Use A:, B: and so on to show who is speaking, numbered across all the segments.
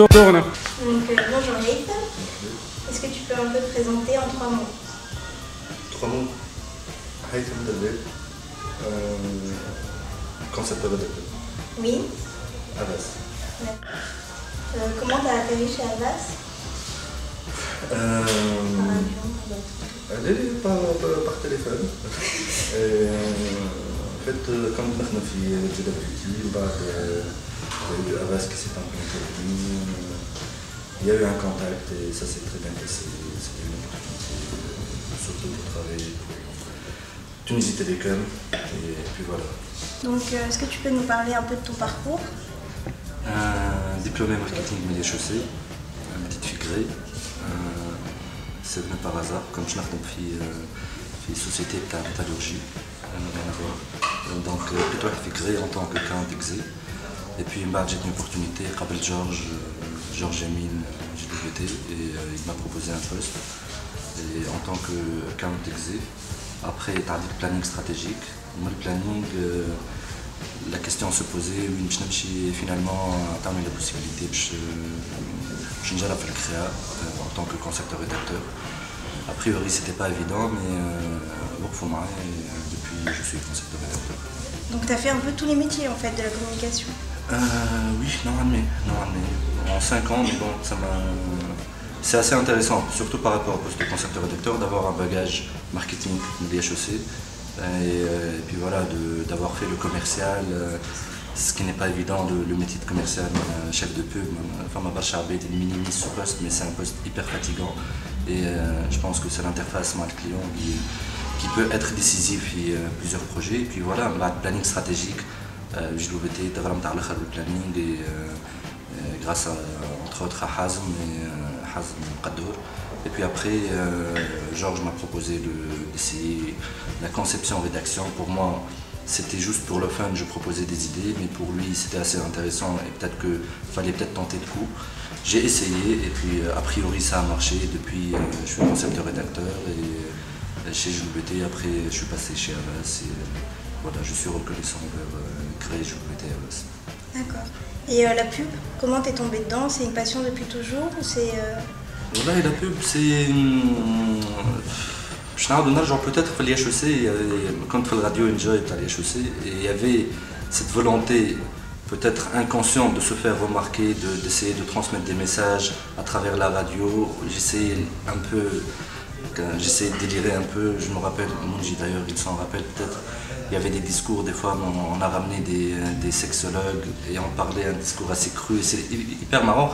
A: Tourne.
B: Bonjour Leït. Est-ce que tu peux un peu te présenter en 3 mots?
C: 3 mots. Haïtem Dalbel. Concepteur rédacteur.
B: Oui.
C: Havas.
B: Comment t'as atterri chez Havas?
C: Par téléphone. En fait, quand on a fait Jeddah Beauty, il y a eu Havas qui s'est implanté avec nous. Il y a eu un contact et ça s'est très bien passé. C'était une opportunité, surtout pour travailler pour Tunisie Télécom. Et puis voilà.
B: Donc, est-ce que tu peux nous parler un peu de ton parcours?
C: Diplômé marketing médias chaussées, petite figurée. C'est venu par hasard, comme je n'ai fait société de métallurgie, rien à voir. Donc plutôt figuré en tant que client d'exé. Et puis j'ai eu une opportunité, Rabel Georges Emine, JWT, et il m'a proposé un poste et en tant que client d'exé. Après, il a dit le planning stratégique. Moi, le planning, la question se posait, oui, finalement, tu as la possibilité de faire le créa en tant que concepteur-rédacteur. A priori, c'était pas évident, mais pour moi, depuis, je suis concepteur-rédacteur.
B: Donc, tu as fait un peu tous les métiers en fait de la communication?
C: Oui, normalement. En 5 ans, mais bon, c'est assez intéressant, surtout par rapport au poste de concepteur-rédacteur, d'avoir un bagage marketing médias chaussées. Et puis voilà, d'avoir fait le commercial, ce qui n'est pas évident, le métier de commercial, chef de pub, enfin ma bâche arbée, il minimise ce poste, mais c'est un poste hyper fatigant. Et je pense que c'est l'interface avec le client qui peut être décisif et plusieurs projets. Et puis voilà, le planning stratégique, je l'ai été le planning et grâce à, entre autres à Hazm et Qadour. Et puis après, Georges m'a proposé d'essayer la conception-rédaction. Pour moi, c'était juste pour le fun, je proposais des idées, mais pour lui, c'était assez intéressant et peut-être qu'il fallait peut-être tenter le coup. J'ai essayé et puis a priori, ça a marché. Depuis, je suis concepteur-rédacteur et chez JWT. Après, je suis passé chez Havas et voilà, je suis reconnaissant envers créer JWT Havas.
B: D'accord. Et la pub, comment t'es tombé dedans? C'est une passion depuis toujours ou c'est...
C: Voilà, la pub, c'est... Je n'ai peut-être fait l'HEC, quand je fais la radio Enjoy à l'HEC, et il y avait cette volonté peut-être inconsciente de se faire remarquer, d'essayer de transmettre des messages à travers la radio. J'essayais de délirer un peu, je me rappelle, Mounji d'ailleurs, il s'en rappelle peut-être, il y avait des discours, des fois on a ramené des sexologues et on parlait un discours assez cru, et c'est hyper marrant.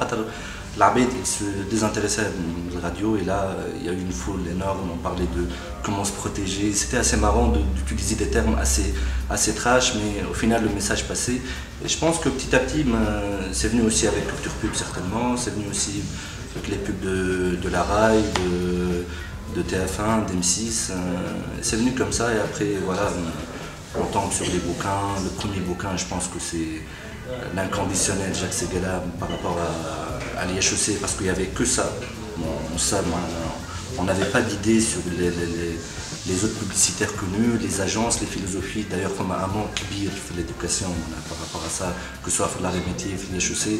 C: L'Abed se désintéressait de la radio et là il y a eu une foule énorme, on parlait de comment se protéger. C'était assez marrant d'utiliser des termes assez trash, mais au final le message passait. Et je pense que petit à petit, c'est venu aussi avec Culture Pub certainement, c'est venu aussi avec les pubs de la RAI, de TF1, d'M6. C'est venu comme ça et après voilà, on tombe sur les bouquins. Le premier bouquin, je pense que c'est l'inconditionnel Jacques Seguela par rapport à l'IHEC parce qu'il n'y avait que ça. On n'avait pas d'idée sur les autres publicitaires connus, les agences, les philosophies. D'ailleurs, comme un manque qui fait l'éducation par rapport à ça, que ce soit l'arrêt métier, l'IHEC,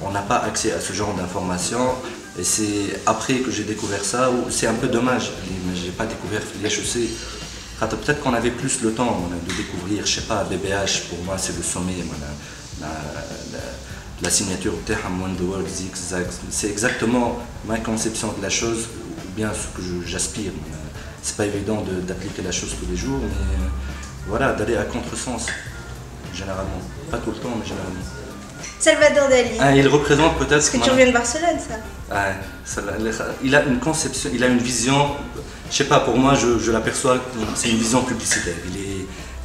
C: on n'a pas accès à ce genre d'informations. Et c'est après que j'ai découvert ça, c'est un peu dommage, mais je n'ai pas découvert l'IHEC. Peut-être qu'on avait plus le temps de découvrir, je ne sais pas, BBH, pour moi c'est le sommet. La signature c'est exactement ma conception de la chose, ou bien ce que j'aspire. C'est pas évident d'appliquer la chose tous les jours, mais voilà, d'aller à contresens, généralement. Pas tout le temps, mais généralement.
B: Salvador Dali.
C: Il représente peut-être...
B: Parce que tu reviens de Barcelone, ça.
C: Il a une conception, il a une vision, je sais pas, pour moi, je l'aperçois, c'est une vision publicitaire.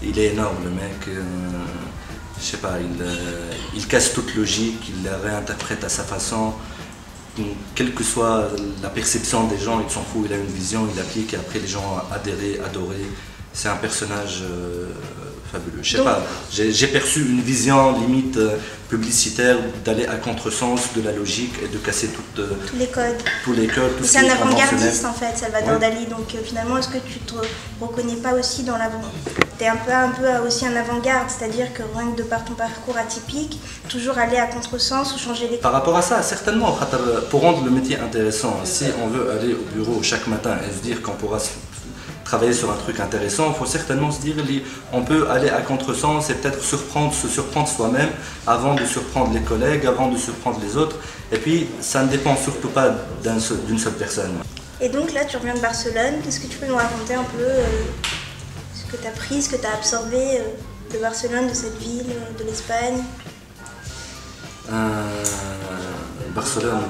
C: Il est énorme, le mec. Je sais pas, il casse toute logique, il la réinterprète à sa façon. Quelle que soit la perception des gens, il s'en fout, il a une vision, il applique et après les gens adhèrent, adorent. C'est un personnage fabuleux. Je sais pas, j'ai perçu une vision limite publicitaire d'aller à contresens de la logique et de casser
B: tous les codes.
C: Tous les codes, tout ce
B: c'est
C: qui
B: un
C: est conventionnel.
B: avant-gardiste en fait, Salvador Dali. Donc finalement, est-ce que tu te reconnais pas aussi dans l'avant? Tu es un peu aussi un avant-garde, c'est-à-dire que rien que de par ton parcours atypique, toujours aller à contresens ou changer les codes.
C: Par rapport à ça, certainement, pour rendre le métier intéressant, si on veut aller au bureau chaque matin et se dire qu'on pourra travailler sur un truc intéressant, il faut certainement se dire on peut aller à contresens et peut-être se surprendre soi-même avant de surprendre les collègues, avant de surprendre les autres. Et puis, ça ne dépend surtout pas d'une seule personne.
B: Et donc là, tu reviens de Barcelone. Est-ce que tu peux nous raconter un peu ce que tu as pris, ce que tu as absorbé de Barcelone, de cette ville, de l'Espagne?
C: Barcelone,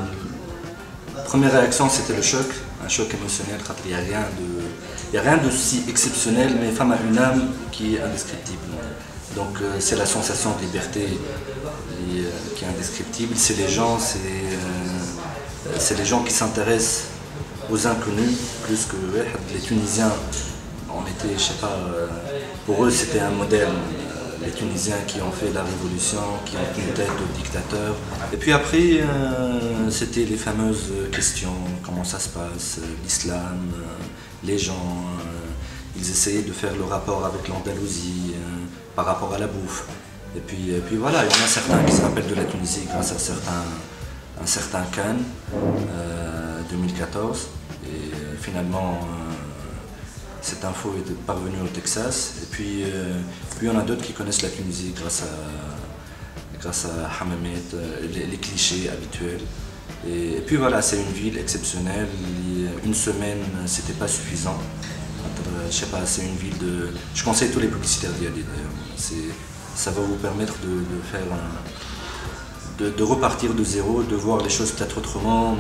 C: première réaction, c'était le choc. Un choc émotionnel, il n'y a rien de si exceptionnel, mais femme a une âme qui est indescriptible. Donc c'est la sensation de liberté qui est indescriptible, c'est les gens qui s'intéressent aux inconnus, plus que les Tunisiens, on était, je sais pas, pour eux c'était un modèle. Les Tunisiens qui ont fait la révolution, qui ont tenu tête aux dictateurs. Et puis après, c'était les fameuses questions, comment ça se passe, l'islam, les gens, ils essayaient de faire le rapport avec l'Andalousie par rapport à la bouffe. Et puis voilà, il y en a certains qui se rappellent de la Tunisie grâce à un certain Cannes 2014. Et finalement, cette info est parvenue au Texas. Et puis il y en a d'autres qui connaissent la Tunisie grâce à Hammamet, les clichés habituels. Et puis voilà, c'est une ville exceptionnelle. Une semaine, c'était pas suffisant. Je sais pas, c'est une ville de... Je conseille tous les publicitaires d'y aller d'ailleurs. Ça va vous permettre de repartir de zéro, de voir les choses peut-être autrement.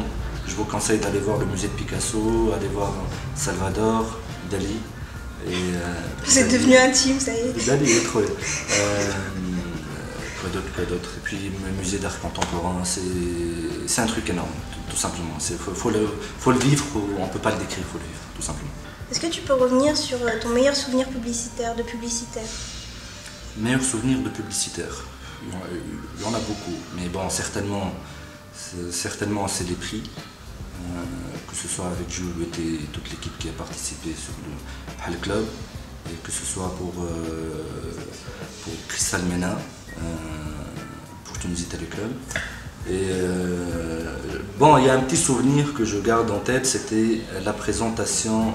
C: Je vous conseille d'aller voir le musée de Picasso, aller voir Salvador Dali.
B: Vous êtes devenu intime, ça y est.
C: Dali est trop. Quoi d'autre. Et puis le musée d'art contemporain, c'est un truc énorme, tout simplement. Faut le vivre, on ne peut pas le décrire, il faut le vivre, tout simplement.
B: Est-ce que tu peux revenir sur ton meilleur souvenir publicitaire?
C: Meilleur souvenir de publicitaire? Il y en a beaucoup, mais bon, certainement c'est les prix. Que ce soit avec Jules et toute l'équipe qui a participé sur le Hal Club, et que ce soit pour Crystal Mena, pour Tunisie Télécom. Et bon, il y a un petit souvenir que je garde en tête, c'était la présentation,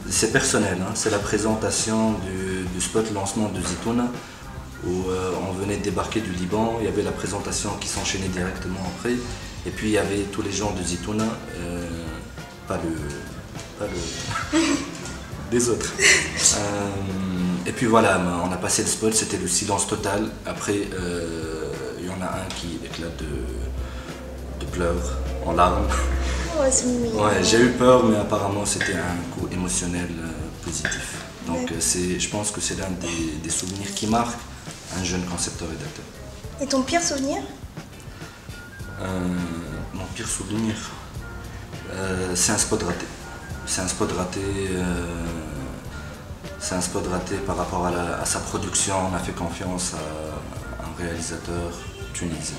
C: c'est personnel, hein, c'est la présentation du spot lancement de Zitouna, où on venait de débarquer du Liban, il y avait la présentation qui s'enchaînait directement après. Et puis il y avait tous les gens de Zitouna, pas le des autres. Et puis voilà, on a passé le spot, c'était le silence total. Après, il y en a un qui éclate de pleurs, en larmes.
B: Ouais, c'est mignon.
C: Ouais, j'ai eu peur, mais apparemment c'était un coup émotionnel positif. Donc je pense que c'est l'un des souvenirs qui marquent un jeune concepteur-rédacteur.
B: Et ton pire souvenir?
C: Mon pire souvenir, c'est un spot raté. C'est un spot raté par rapport à sa production. On a fait confiance à un réalisateur tunisien.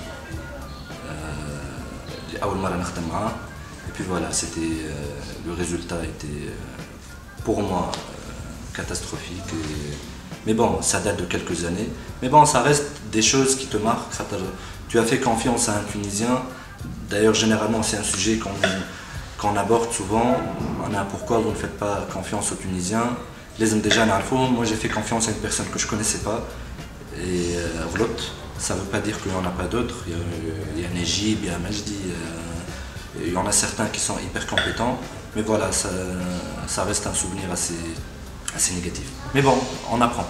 C: Et puis voilà, le résultat était pour moi catastrophique. Mais bon, ça date de quelques années. Mais bon, ça reste des choses qui te marquent. Tu as fait confiance à un Tunisien. D'ailleurs, généralement, c'est un sujet qu'on aborde souvent. Pourquoi vous ne faites pas confiance aux Tunisiens? Les hommes déjà, moi j'ai fait confiance à une personne que je ne connaissais pas. Et ça ne veut pas dire qu'il n'y en a pas d'autres. Il y a Nejib, il y a Majdi. Il y en a certains qui sont hyper compétents. Mais voilà, ça reste un souvenir assez négatif. Mais bon, on apprend.